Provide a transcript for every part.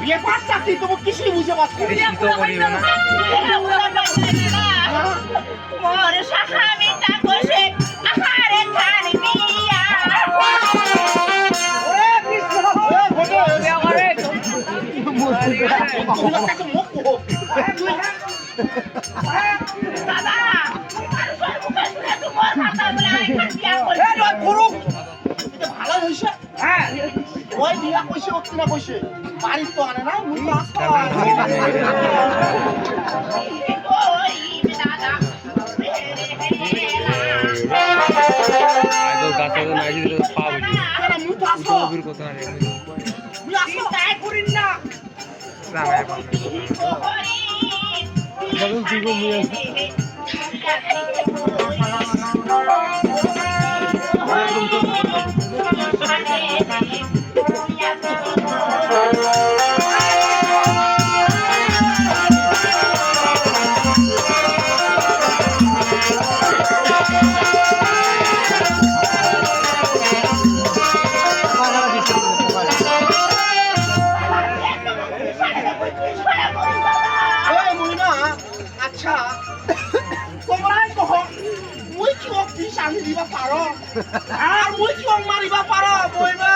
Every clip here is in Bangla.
ব্যাপারটা কি তুমি কিছুই বুঝে পাচ্ছ ভালো হয়েছে হ্যাঁ ওই বিয়া কইছে ও কিনা কইছে বাড়ি তো আনে না মুই তো আসতো ওই দাদা আইতো গাছে তো নাই দিলে পাবো কেন মুই তো আসতো বির কথা আরে মুই আসতো তাই করিন না রামায় পাবো বলুন দিগো মুই আচ্ছা তোমরাই কহ মুই কি ওক দিস আমি দিবা পারো আর মুই কি ওক মারিবা পারো বইবা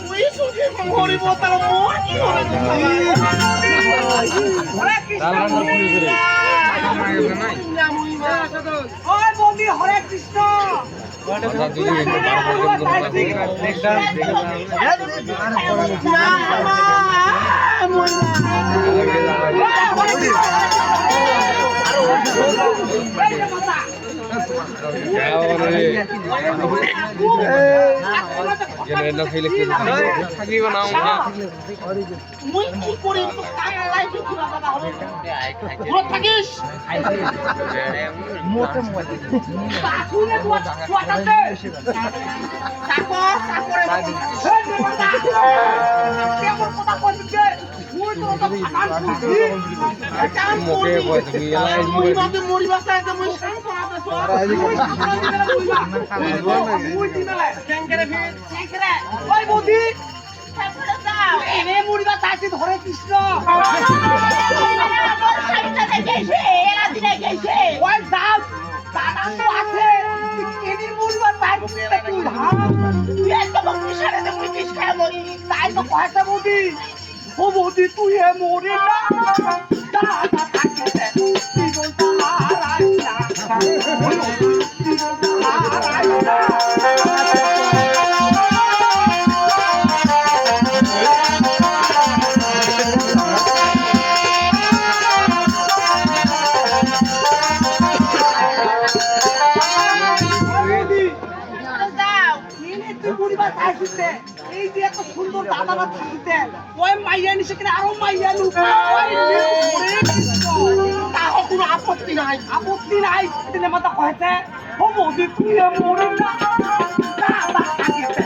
তুই সুখে মরিব তার মোর কি হলো হরে কৃষ্ণ ওই বন্ধি হরে কৃষ্ণ ধরে কৃষ্ণ দাদা তো আছে তাই তো কয়েকটা বৌদি ও বৌদি তুই এ মরে না দাদা থাকে এই যে এত সুন্দর দাদারা থাকিতে ওই মাইয়া নিছে কিনা আরো মাইয়া লুক তাহ কোনো আপত্তি নাই দিনে মাথা কয়েছে ও বৌদি তুই মরে না দাদা থাকিতে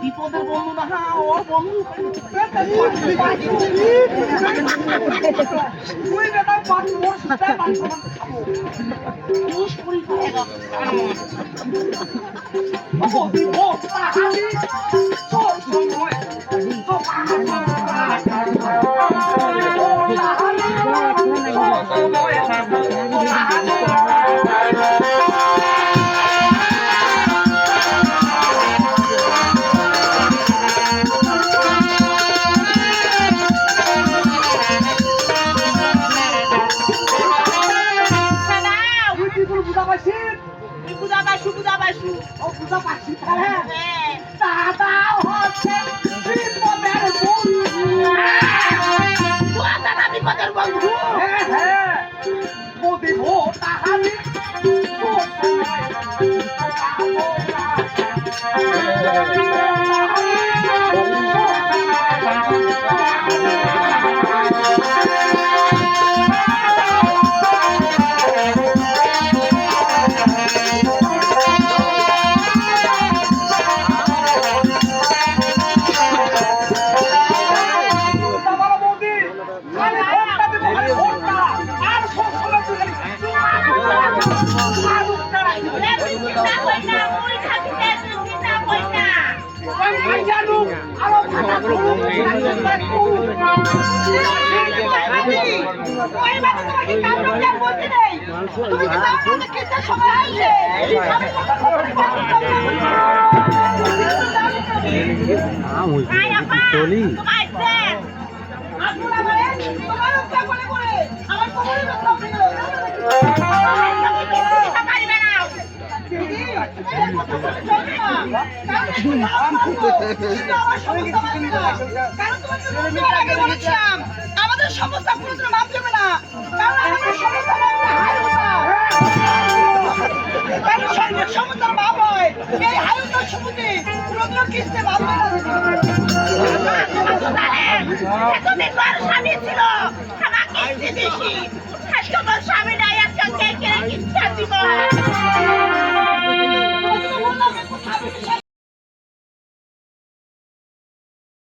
বিপদের বন্ধু না ওর বন্ধু তুই চলি আমাদের সমস্যা পুরোপুরি মাপ দেবে না, কারণ আমাদের সমস্যার মাপ হয় এই হায়ুটার সমুদ্রে পুরোপুরি কিস্তে মাপ স্বামী ছিল আমাকে বেশি হাসপাতাল